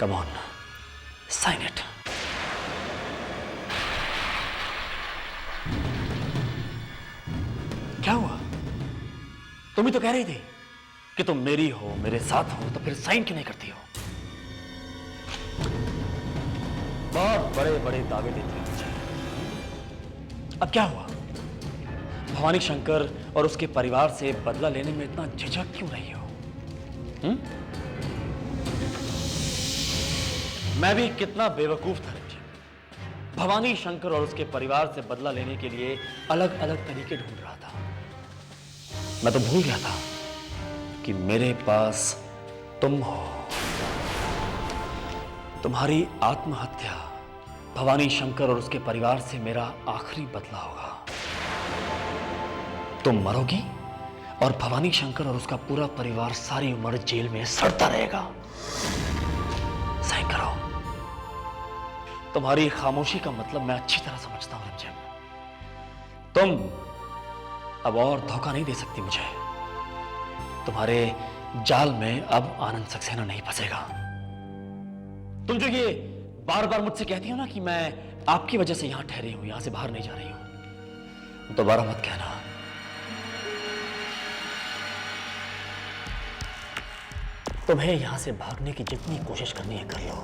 Come on, sign it. क्या हुआ? तुम ही तो कह रही थी कि तुम मेरी हो, मेरे साथ हो, तो फिर साइन क्यों नहीं करती हो? बहुत बड़े बड़े दावे देती हो मुझे। अब क्या हुआ? भवानी शंकर और उसके परिवार से बदला लेने में इतना झिझक क्यों रही हो? मैं भी कितना बेवकूफ था रंजन। भवानी शंकर और उसके परिवार से बदला लेने के लिए अलग अलग तरीके ढूंढ रहा था। मैं तो भूल गया था कि मेरे पास तुम हो। तुम्हारी आत्महत्या भवानी शंकर और उसके परिवार से मेरा आखिरी बदला होगा। तुम मरोगी और भवानी शंकर और उसका पूरा परिवार सारी उम्र जेल में सड़ता रहेगा। साइन करो। तुम्हारी खामोशी का मतलब मैं अच्छी तरह समझता हूं रंजन। तुम अब और धोखा नहीं दे सकती मुझे। तुम्हारे जाल में अब आनंद सक्सेना नहीं फंसेगा। तुम जो ये बार बार मुझसे कहती हो ना कि मैं आपकी वजह से यहां ठहरी हूं, यहां से बाहर नहीं जा रही हूं, दोबारा मत कहना। तुम्हें यहां से भागने की जितनी कोशिश करनी है कर लो।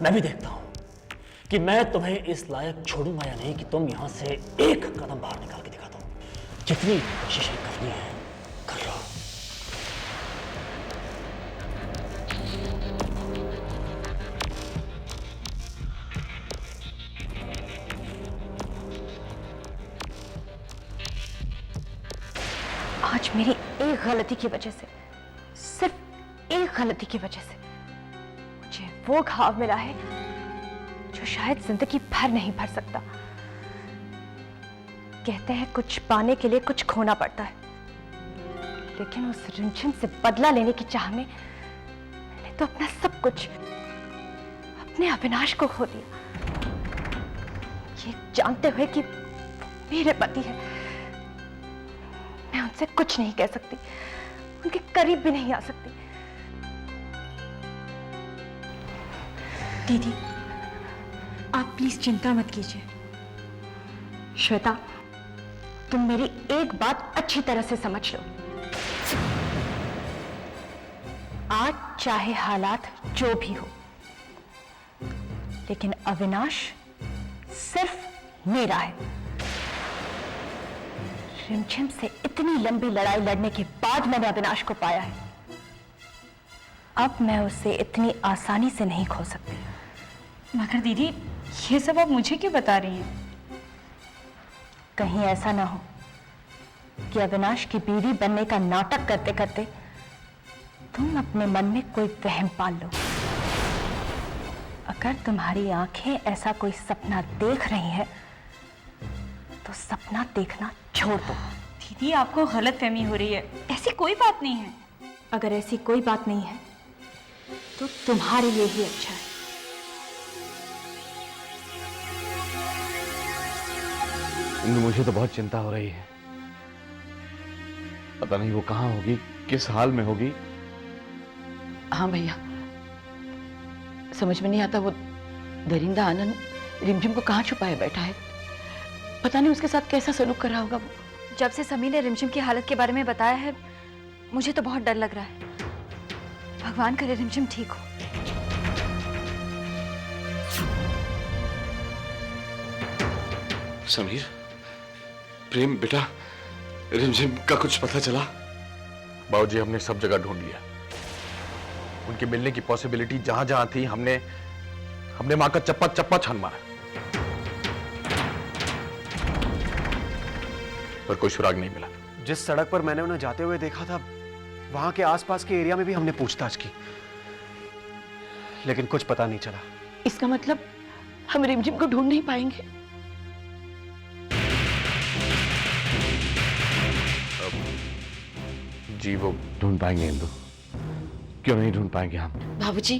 मैं भी देखता हूं कि मैं तुम्हें इस लायक छोड़ूंगा या नहीं कि तुम यहां से एक कदम बाहर निकाल के दिखा दो। जितनी कोशिशें करनी है कर लो। आज मेरी एक गलती की वजह से, सिर्फ एक गलती की वजह से मुझे वो घाव मिला है जो शायद जिंदगी भर नहीं भर सकता। कहते हैं कुछ पाने के लिए कुछ खोना पड़ता है, लेकिन उस रिमझिम से बदला लेने की चाह में मैंने तो अपना सब कुछ, अपने अविनाश को खो दिया। ये जानते हुए कि मेरे पति है, मैं उनसे कुछ नहीं कह सकती, उनके करीब भी नहीं आ सकती। दीदी, आप प्लीज चिंता मत कीजिए। श्वेता, तुम मेरी एक बात अच्छी तरह से समझ लो। आज चाहे हालात जो भी हो, लेकिन अविनाश सिर्फ मेरा है। रिमझिम से इतनी लंबी लड़ाई लड़ने के बाद मैंने अविनाश को पाया है। अब मैं उसे इतनी आसानी से नहीं खो सकती। मगर दीदी, ये सब आप मुझे क्यों बता रही हैं? कहीं ऐसा ना हो कि अविनाश की बीवी बनने का नाटक करते करते तुम अपने मन में कोई वहम पाल लो। अगर तुम्हारी आंखें ऐसा कोई सपना देख रही हैं, तो सपना देखना छोड़ दो। दीदी, आपको गलतफहमी हो रही है, ऐसी कोई बात नहीं है। अगर ऐसी कोई बात नहीं है तो तुम्हारे लिए ही अच्छा है। मुझे तो बहुत चिंता हो रही है। पता नहीं वो कहां होगी, किस हाल में होगी। हाँ भैया, समझ में नहीं आता वो दरिंदा आनंद रिमझिम को कहाँ छुपाए बैठा है। पता नहीं उसके साथ कैसा सलूक कर रहा होगा वो। जब से समी ने रिमझिम की हालत के बारे में बताया है, मुझे तो बहुत डर लग रहा है। भगवान करे रिमझिम ठीक हो। समीर, प्रेम बेटा, रिमझिम का कुछ पता चला? बाबूजी, हमने सब जगह ढूंढ लिया। उनके मिलने की पॉसिबिलिटी जहां जहां थी, हमने मां का चप्पा चप्पा छान मारा, पर कोई सुराग नहीं मिला। जिस सड़क पर मैंने उन्हें जाते हुए देखा था, वहां के आसपास के एरिया में भी हमने पूछताछ की, लेकिन कुछ पता नहीं चला। इसका मतलब हम रिमझिम को ढूंढ नहीं पाएंगे। जी, वो ढूंढ पाएंगे इंदु, क्यों नहीं ढूंढ पाएंगे हम? बाबूजी,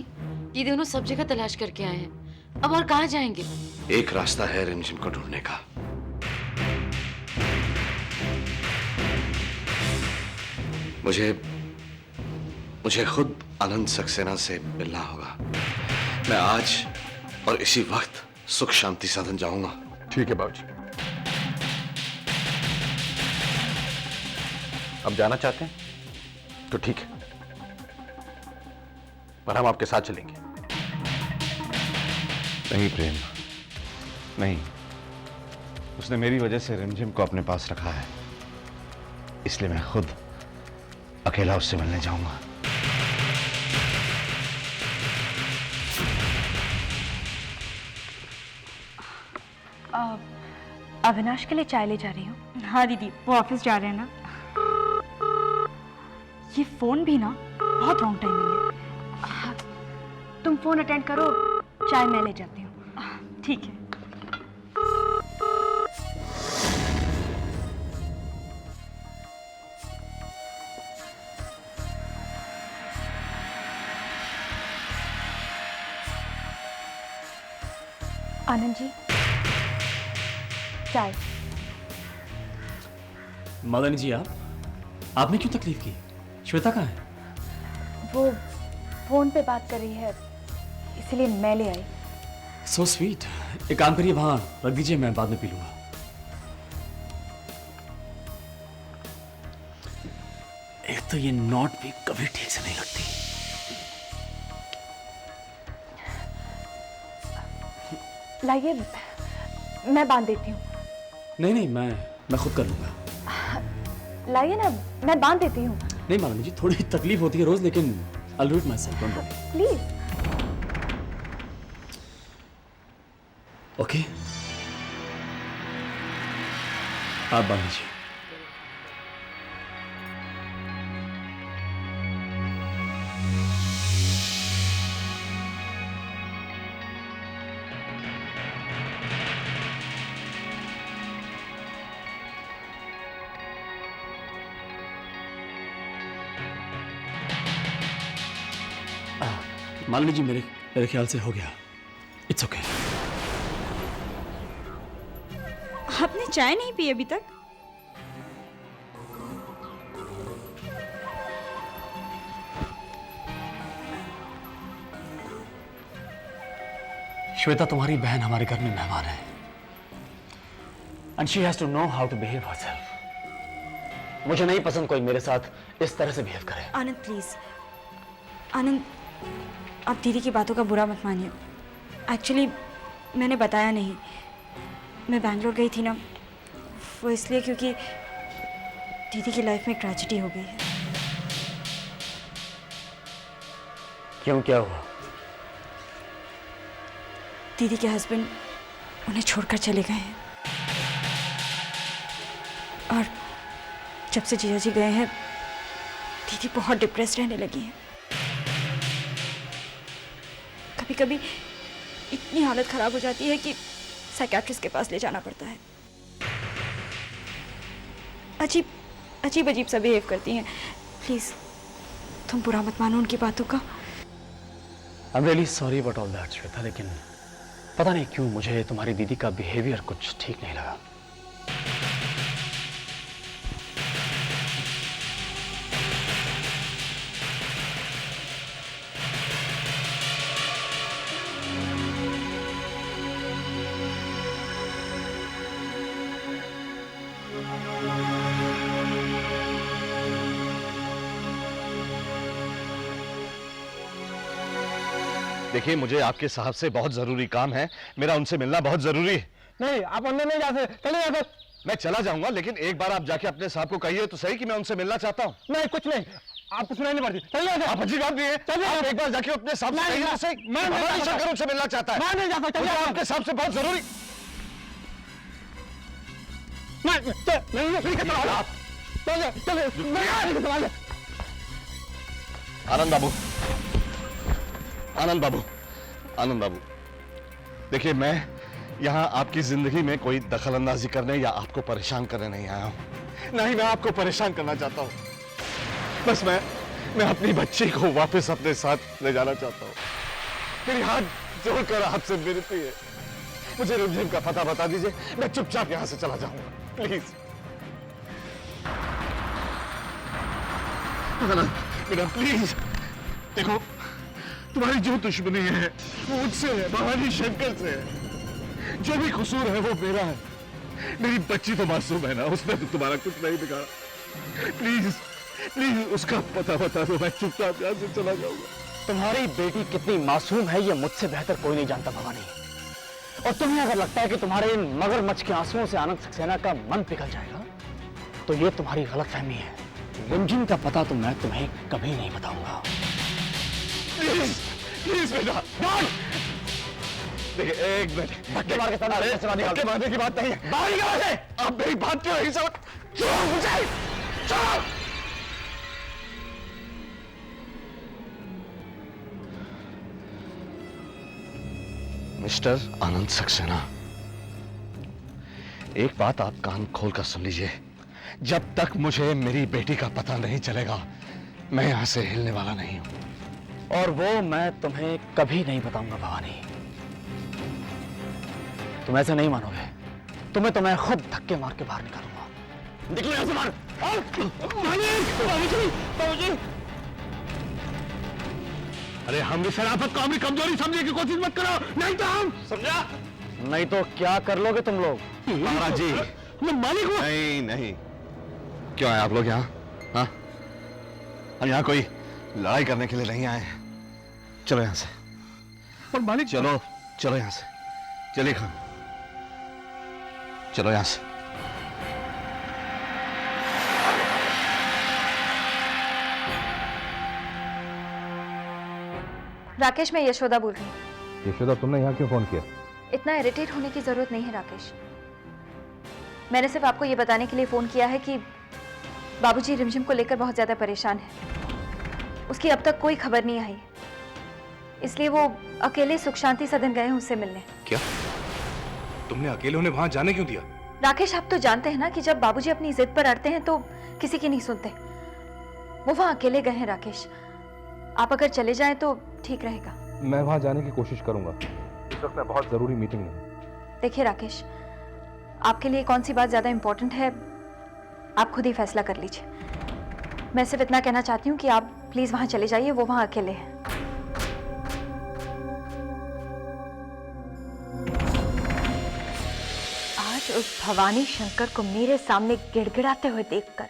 ये दोनों सब जगह तलाश करके आए हैं, अब और कहाँ जाएंगे? एक रास्ता है रिमझिम को ढूंढने का। मुझे खुद आनंद सक्सेना से मिलना होगा। मैं आज और इसी वक्त सुख शांति साधन जाऊंगा। ठीक है बाबूजी। अब जाना चाहते हैं तो ठीक है, पर हम आपके साथ चलेंगे। नहीं प्रेम, नहीं। उसने मेरी वजह से रिमझिम को अपने पास रखा है, इसलिए मैं खुद अकेला उससे मिलने जाऊंगा। अविनाश के लिए चाय ले जा रही हूँ। हाँ दीदी, वो ऑफिस जा रहे हैं ना। ये फोन भी ना बहुत रॉन्ग टाइमिंग है। तुम फोन अटेंड करो, चाय मैं ले जाती हूँ। ठीक है। आनंद जी, चाय। मदन जी, आपने क्यों तकलीफ की? श्वेता कहाँ है? वो फोन पे बात कर रही है, इसलिए मैं ले आई। So sweet. एक काम करिए, वहां रख दीजिए, मैं बाद में पी लूंगा। एक तो ये नॉट भी कभी ठीक से नहीं लगती। लाइए, मैं बांध देती हूँ। नहीं, मैं खुद कर लूंगा। लाइए ना, मैं बांध देती हूँ। नहीं मालूम जी, थोड़ी तकलीफ होती है रोज, लेकिन I'll do it myself, don't worry. Please. Okay, आप बांध लीजिए। मालिनी जी, मेरे ख्याल से हो गया। It's okay. आपने चाय नहीं पी अभी तक? श्वेता तुम्हारी बहन हमारे घर में मेहमान है, and she has to know how to behave herself. मुझे नहीं पसंद कोई मेरे साथ इस तरह से बिहेव करे। आनंद प्लीज, आनंद आप दीदी की बातों का बुरा मत मानिए। एक्चुअली मैंने बताया नहीं, मैं बैंगलोर गई थी ना, वो इसलिए क्योंकि दीदी की लाइफ में ट्रेजेडी हो गई है। क्यों, क्या हुआ? दीदी के हस्बैंड उन्हें छोड़कर चले गए हैं, और जब से जीजा जी गए हैं दीदी बहुत डिप्रेस रहने लगी है। कभी कभी इतनी हालत खराब हो जाती है कि साइकियाट्रिस्ट के पास ले जाना पड़ता है। अजीब अजीब अजीब सा बिहेव करती हैं। प्लीज तुम बुरा मत मानो उनकी बातों का। I am really sorry about all that Shweta, लेकिन पता नहीं क्यों मुझे तुम्हारी दीदी का बिहेवियर कुछ ठीक नहीं लगा। देखिए, मुझे आपके साहब से बहुत जरूरी काम है, मेरा उनसे मिलना बहुत जरूरी है। नहीं, आप अंदर नहीं जा सकते, चले जाओ। मैं चला जाऊंगा, लेकिन एक बार आप जाके अपने साहब को कहिए तो सही कि मैं उनसे मिलना चाहता हूँ। नहीं, कुछ नहीं, आपको सुनाई नहीं पड़ती, चले जाओ। आप अच्छी बात नहीं है, चलिए आप आप। एक बार जाके अपने साहब से नहीं, कहिए तो मैं- सही। मैं नहीं हमारी जा सकता। शंकर उनसे मिलना चाहता है। मैं नहीं जा सकता, मुझे चलिए आप। आपके साहब से बहुत जरूरी। आनंद बाबू, आनंद बाबू, आनंद बाबू, देखिए, मैं यहाँ आपकी जिंदगी में कोई दखल अंदाजी करने या आपको परेशान करने नहीं आया हूँ। नहीं, मैं आपको परेशान करना चाहता हूँ। बस मैं अपनी बच्ची को वापस अपने साथ ले जाना चाहता हूँ। मेरी हाथ जोड़कर आपसे विनती है, मुझे रिमझिम का पता बता दीजिए, मैं चुपचाप यहाँ से चला जाऊंगा, प्लीज। आनंद, बेटा प्लीज, देखो, तुम्हारी जो दुश्मनी है वो मुझसे है, भवानी शंकर से है। जो भी कसूर है वो मेरा है। मेरी बच्ची तो मासूम है ना, उसने तो तुम्हारा कुछ नहीं बिगाड़ा। प्लीज प्लीज उसका पता बता दो, मैं चुपचाप यहाँ से चला जाऊंगा। तुम्हारी बेटी कितनी मासूम है ये मुझसे बेहतर कोई नहीं जानता भवानी। और तुम्हें अगर लगता है कि तुम्हारे इन मगरमच्छ के आंसुओं से आनंद सक्सेना का मन पिघल जाएगा तो ये तुम्हारी गलतफहमी है। रिमझिम का पता तो मैं तुम्हें कभी नहीं बताऊंगा। प्लीज प्लीज बेटा, देखिए एक मिनट, धक्के मार के सामने कैसे बात निकालते? धक्के मारने की बात नहीं है। बाहर निकल वहां से। आप मेरी बात क्यों नहीं समझ? छोड़ो मुझे, छोड़ो। मिस्टर आनंद सक्सेना, एक बात आप कान खोलकर सुन लीजिए। जब तक मुझे मेरी बेटी का पता नहीं चलेगा मैं यहां से हिलने वाला नहीं हूं। और वो मैं तुम्हें कभी नहीं बताऊंगा भवानी। तुम ऐसे नहीं मानोगे। तुम्हें तो मैं खुद धक्के मार के बाहर निकालूंगा। निकलो यहां से बाहर। बाबूजी, अरे हम भी शराफत को अपनी कमजोरी समझने की कोशिश मत करो, नहीं तो हम समझा? नहीं तो क्या कर लोगे तुम लोग? महाराज जी, मैं मालिक हूं। नहीं नहीं, क्यों आए आप लोग यहाँ? हाँ, हम यहाँ कोई लड़ाई करने के लिए नहीं आए हैं। चलो यहाँ से। पर मालिक, चलो चलो यहाँ से, चलिए खान, चलो यहाँ से। राकेश, मैं यशोदा बोल रही हूँ। यशोदा, तुमने यहाँ क्यों फोन किया? इतना इरिटेट होने की जरूरत नहीं है राकेश। मैंने सिर्फ आपको ये बताने के लिए फोन किया है कि बाबूजी रिमझिम को लेकर बहुत ज्यादा परेशान है। उसकी अब तक कोई खबर नहीं आई, इसलिए वो अकेले सुख शांति सदन गए हैं उससे मिलने। क्या तुमने अकेले उन्हें वहां जाने क्यों दिया? राकेश, आप तो जानते हैं ना कि जब बाबूजी अपनी जिद पर अड़ते हैं तो किसी की नहीं सुनते। वो वहां अकेले गए हैं राकेश। आप अगर चले जाएं तो ठीक रहेगा। मैं वहां जाने की कोशिश करूंगा। इस वक्त मैं बहुत जरूरी मीटिंग में हूं। देखिए राकेश, आपके लिए कौन सी बात ज्यादा इंपॉर्टेंट है आप खुद ही फैसला कर लीजिए। मैं सिर्फ इतना कहना चाहती हूँ कि आप प्लीज वहां चले जाइए, वो वहां अकेले हैं। आज उस भवानी शंकर को मेरे सामने गिड़गिड़ाते हुए देखकर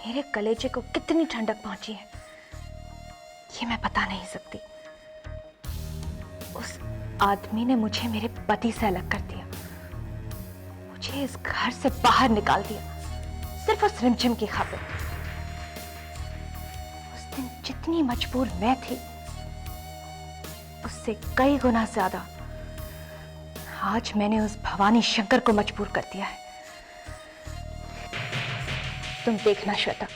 मेरे कलेजे को कितनी ठंडक पहुंची है ये मैं बता नहीं सकती। उस आदमी ने मुझे मेरे पति से अलग कर दिया, मुझे इस घर से बाहर निकाल दिया, सिर्फ उस रिमझिम की खातिर। उस दिन जितनी मजबूर मैं थी उससे कई गुना ज्यादा आज मैंने उस भवानी शंकर को मजबूर कर दिया है। तुम देखना श्वेता,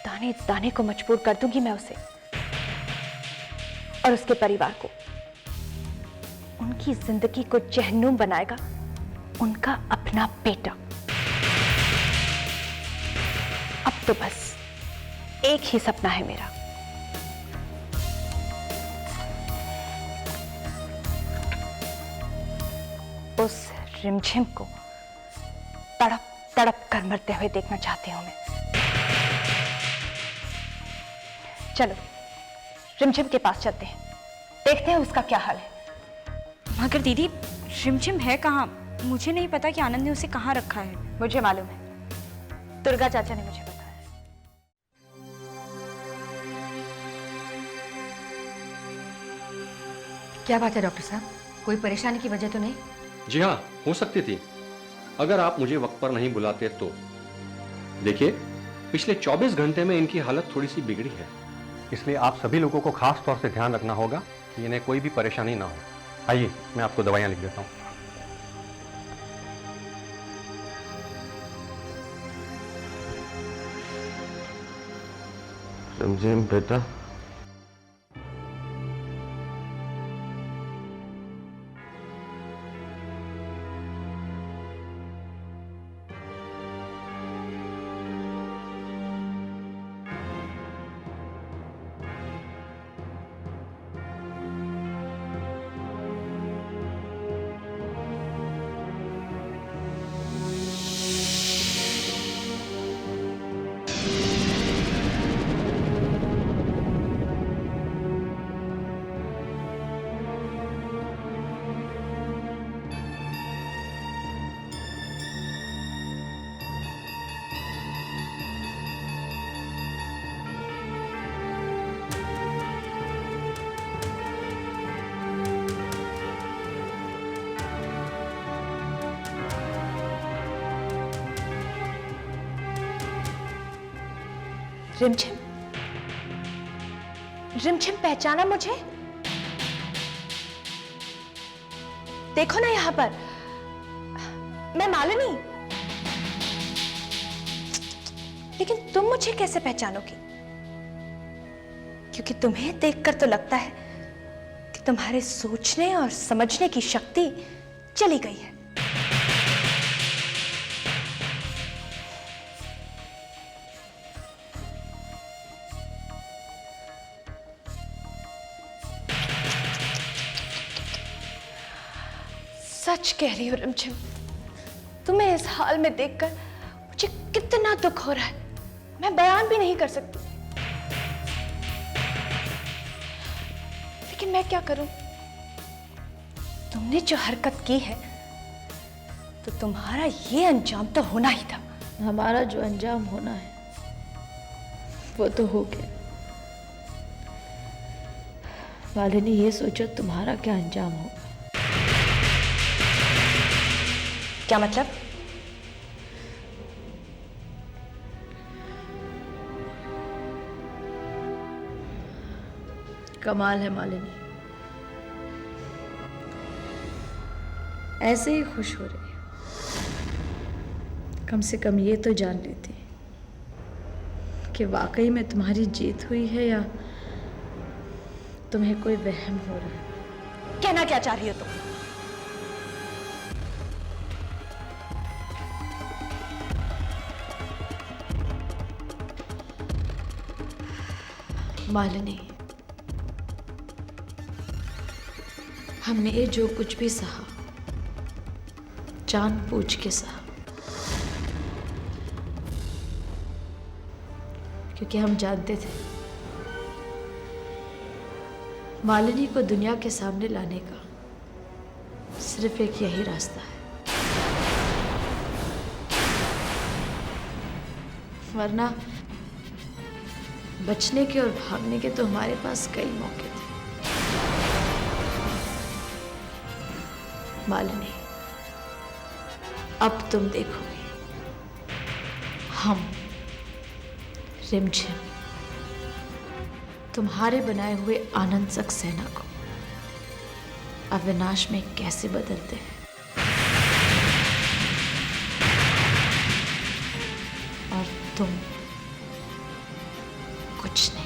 दाने दाने को मजबूर कर दूंगी मैं उसे और उसके परिवार को। उनकी जिंदगी को जहन्नुम बनाएगा उनका अपना बेटा। अब तो बस एक ही सपना है मेरा, उस रिमझिम को तड़प तड़प कर मरते हुए देखना चाहती हूं मैं। चलो रिमझिम के पास चलते हैं, देखते हैं उसका क्या हाल है। मगर दीदी, रिमझिम है कहाँ? मुझे नहीं पता कि आनंद ने उसे कहाँ रखा है। मुझे मालूम है, दुर्गा चाचा ने मुझे बताया। क्या बात है डॉक्टर साहब, कोई परेशानी की वजह तो नहीं? जी हाँ, हो सकती थी अगर आप मुझे वक्त पर नहीं बुलाते तो। देखिए, पिछले 24 घंटे में इनकी हालत थोड़ी सी बिगड़ी है, इसलिए आप सभी लोगों को खास तौर से ध्यान रखना होगा कि इन्हें कोई भी परेशानी ना हो। आइए, मैं आपको दवाइयाँ लिख देता हूँ। रिमझिम बेटा, रिमझिम, रिमझिम पहचाना मुझे? देखो ना यहां पर, मैं मालिनी। लेकिन तुम मुझे कैसे पहचानोगी? क्योंकि तुम्हें देखकर तो लगता है कि तुम्हारे सोचने और समझने की शक्ति चली गई है। सच कह रही हो रिमझिम, तुम्हें इस हाल में देखकर मुझे कितना दुख हो रहा है, मैं बयान भी नहीं कर सकती। लेकिन मैं क्या करूं? तुमने जो हरकत की है तो तुम्हारा ये अंजाम तो होना ही था। हमारा जो अंजाम होना है वो तो हो गया। मालिनी, ये सोचो तुम्हारा क्या अंजाम होगा। क्या मतलब? कमाल है मालिनी, ऐसे ही खुश हो रही हो। कम से कम ये तो जान लेती कि वाकई में तुम्हारी जीत हुई है या तुम्हें कोई वहम हो रहा है। कहना क्या चाह रही हो तुम? मालिनी, हमने जो कुछ भी सहा जानबूझ के सहा, क्योंकि हम जानते थे मालिनी को दुनिया के सामने लाने का सिर्फ एक यही रास्ता है, वरना बचने के और भागने के तो हमारे पास कई मौके थे। मालिनी, अब तुम देखोगे हम रिमझिम तुम्हारे बनाए हुए आनंद सक्सेना को अविनाश में कैसे बदलते हैं, और तुम कुछ नहीं।